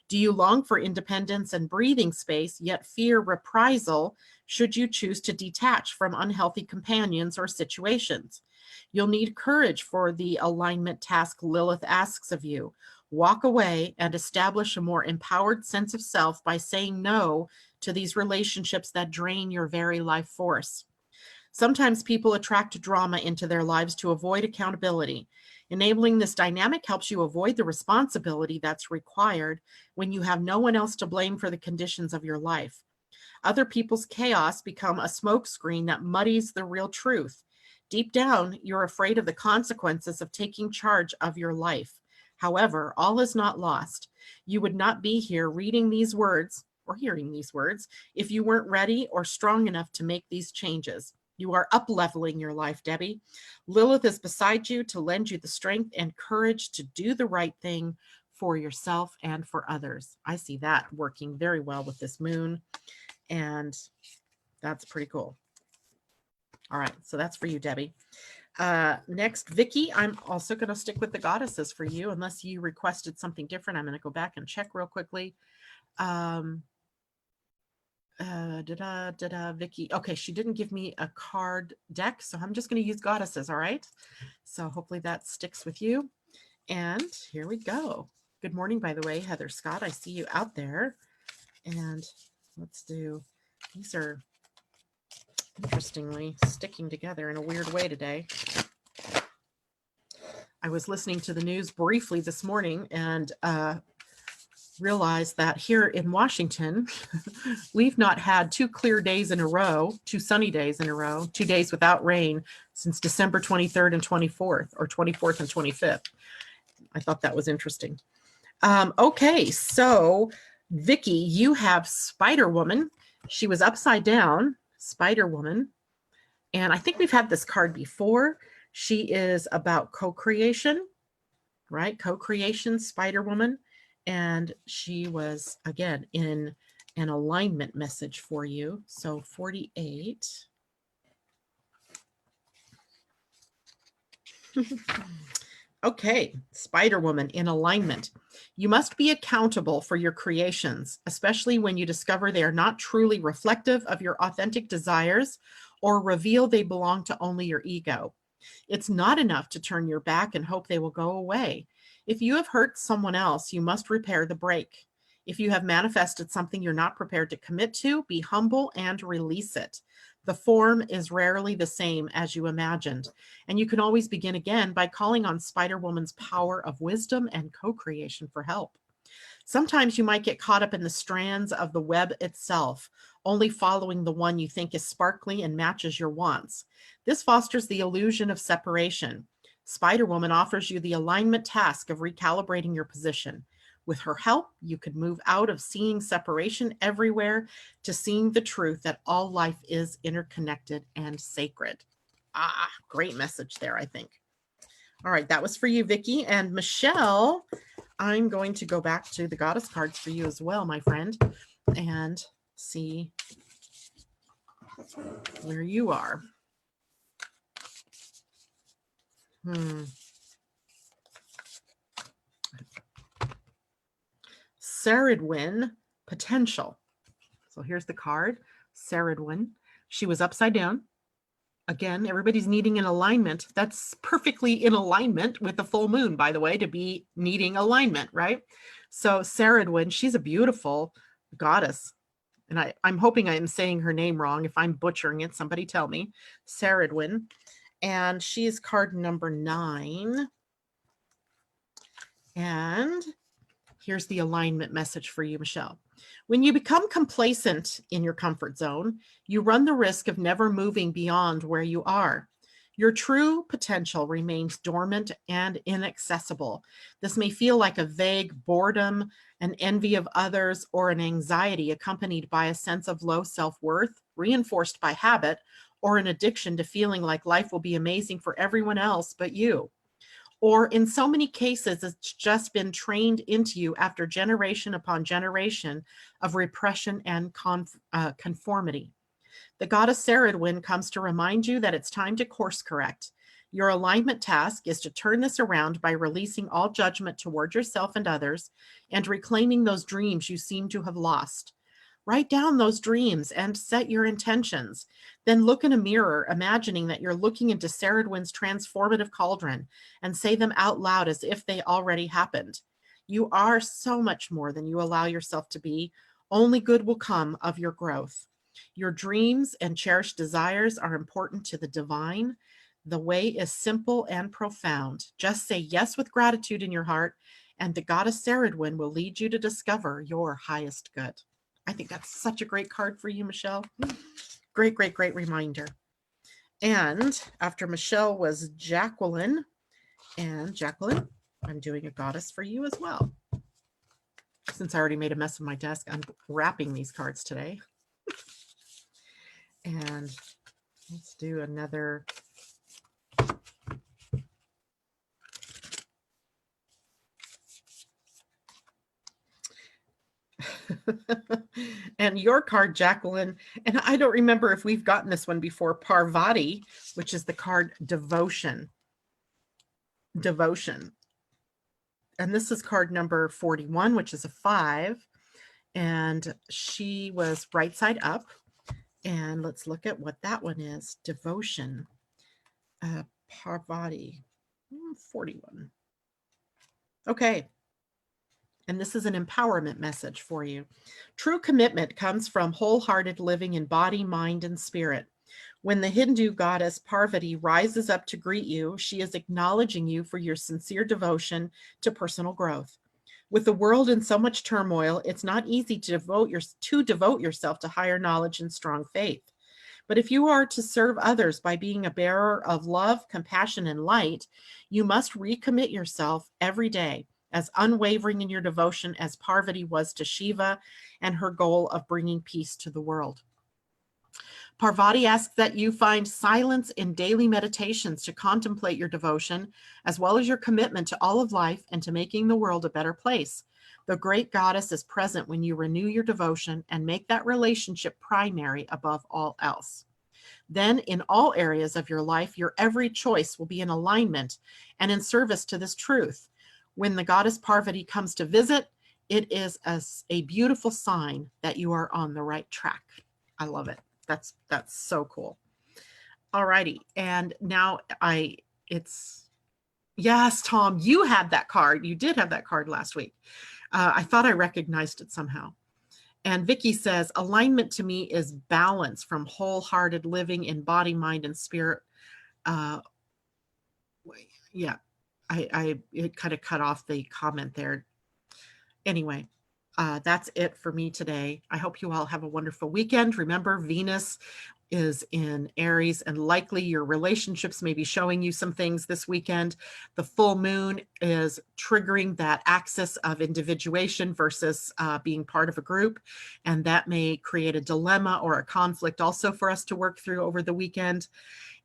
Do you long for independence and breathing space, yet fear reprisal should you choose to detach from unhealthy companions or situations? You'll need courage for the alignment task Lilith asks of you. Walk away and establish a more empowered sense of self by saying no to these relationships that drain your very life force. Sometimes people attract drama into their lives to avoid accountability. Enabling this dynamic helps you avoid the responsibility that's required when you have no one else to blame for the conditions of your life. Other people's chaos become a smokescreen that muddies the real truth. Deep down, you're afraid of the consequences of taking charge of your life. However, all is not lost. You would not be here reading these words or hearing these words if you weren't ready or strong enough to make these changes. You are up-leveling your life, Debbie. Lilith is beside you to lend you the strength and courage to do the right thing for yourself and for others. I see that working very well with this moon, and that's pretty cool. All right, so that's for you, Debbie. Next, Vicky, I'm also going to stick with the goddesses for you, unless you requested something different. I'm going to go back and check real quickly. Vicky. Okay, she didn't give me a card deck, so I'm just going to use goddesses, all right? So hopefully that sticks with you. And here we go. Good morning, by the way, Heather Scott. I see you out there. And let's do, these are interestingly sticking together in a weird way today. I was listening to the news briefly this morning and realized that here in Washington, we've not had 2 clear days in a row, 2 sunny days in a row, 2 days without rain since December 23rd and 24th, or 24th and 25th. I thought that was interesting. Okay, so Vicky, you have Spider Woman. She was upside down, Spider Woman. And I think we've had this card before. She is about co-creation, right? Co-creation, Spider Woman. And she was, again, in an alignment message for you. So 48. Okay, Spider Woman in alignment. You must be accountable for your creations, especially when you discover they are not truly reflective of your authentic desires or reveal they belong to only your ego. It's not enough to turn your back and hope they will go away. If you have hurt someone else, you must repair the break. If you have manifested something you're not prepared to commit to, be humble and release it. The form is rarely the same as you imagined, and you can always begin again by calling on Spider Woman's power of wisdom and co-creation for help. Sometimes you might get caught up in the strands of the web itself, only following the one you think is sparkly and matches your wants. This fosters the illusion of separation. Spider Woman offers you the alignment task of recalibrating your position. With her help, you could move out of seeing separation everywhere to seeing the truth that all life is interconnected and sacred. Ah, great message there, I think. All right, that was for you, Vicky. And Michelle, I'm going to go back to the goddess cards for you as well, my friend, and see where you are. Saridwin potential. So here's the card, Saridwin. She was upside down. Again, everybody's needing an alignment. That's perfectly in alignment with the full moon, by the way, to be needing alignment, right? So Saridwin, she's a beautiful goddess. And I'm hoping I'm saying her name wrong. If I'm butchering it, somebody tell me. Saridwin. And she is card number 9. And here's the alignment message for you, Michelle. When you become complacent in your comfort zone, you run the risk of never moving beyond where you are. Your true potential remains dormant and inaccessible. This may feel like a vague boredom, an envy of others, or an anxiety accompanied by a sense of low self-worth, reinforced by habit, or an addiction to feeling like life will be amazing for everyone else but you. Or in so many cases, it's just been trained into you after generation upon generation of repression and conformity. The goddess Saradwin comes to remind you that it's time to course correct. Your alignment task is to turn this around by releasing all judgment toward yourself and others and reclaiming those dreams you seem to have lost. Write down those dreams and set your intentions. Then look in a mirror, imagining that you're looking into Saradwin's transformative cauldron, and say them out loud as if they already happened. You are so much more than you allow yourself to be. Only good will come of your growth. Your dreams and cherished desires are important to the divine. The way is simple and profound. Just say yes with gratitude in your heart, and the goddess Saradwin will lead you to discover your highest good. I think that's such a great card for you, Michelle. Great, great, great reminder. And after Michelle was Jacqueline, and Jacqueline, I'm doing a goddess for you as well. Since I already made a mess of my desk, I'm wrapping these cards today. And let's do another. And your card, Jacqueline, and I don't remember if we've gotten this one before, Parvati, which is the card Devotion. Devotion. And this is card number 41, which is a 5. And she was right side up. And let's look at what that one is. Devotion. Parvati. 41. Okay. And this is an empowerment message for you. True commitment comes from wholehearted living in body, mind, and spirit. When the Hindu goddess Parvati rises up to greet you, she is acknowledging you for your sincere devotion to personal growth. With the world in so much turmoil, it's not easy to devote yourself to higher knowledge and strong faith. But if you are to serve others by being a bearer of love, compassion, and light, you must recommit yourself every day, as unwavering in your devotion as Parvati was to Shiva and her goal of bringing peace to the world. Parvati asks that you find silence in daily meditations to contemplate your devotion, as well as your commitment to all of life and to making the world a better place. The great goddess is present when you renew your devotion and make that relationship primary above all else. Then in all areas of your life, your every choice will be in alignment and in service to this truth. When the goddess Parvati comes to visit, it is a beautiful sign that you are on the right track. I love it. That's so cool. All righty. And now yes, Tom, you had that card. You did have that card last week. I thought I recognized it somehow. And Vicky says, alignment to me is balance from wholehearted living in body, mind, and spirit. Yeah, it kind of cut off the comment there. Anyway, that's it for me today. I hope you all have a wonderful weekend. Remember, Venus is in Aries, and likely your relationships may be showing you some things this weekend. The full moon is triggering that axis of individuation versus being part of a group, and that may create a dilemma or a conflict also for us to work through over the weekend.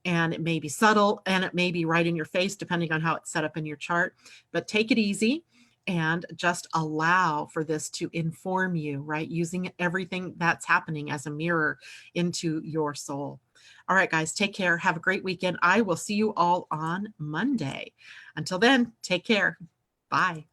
And it may be subtle and it may be right in your face, depending on how it's set up in your chart. But take it easy and just allow for this to inform you, right? Using everything that's happening as a mirror into your soul. All right, guys, take care. Have a great weekend. I will see you all on Monday. Until then, take care. Bye.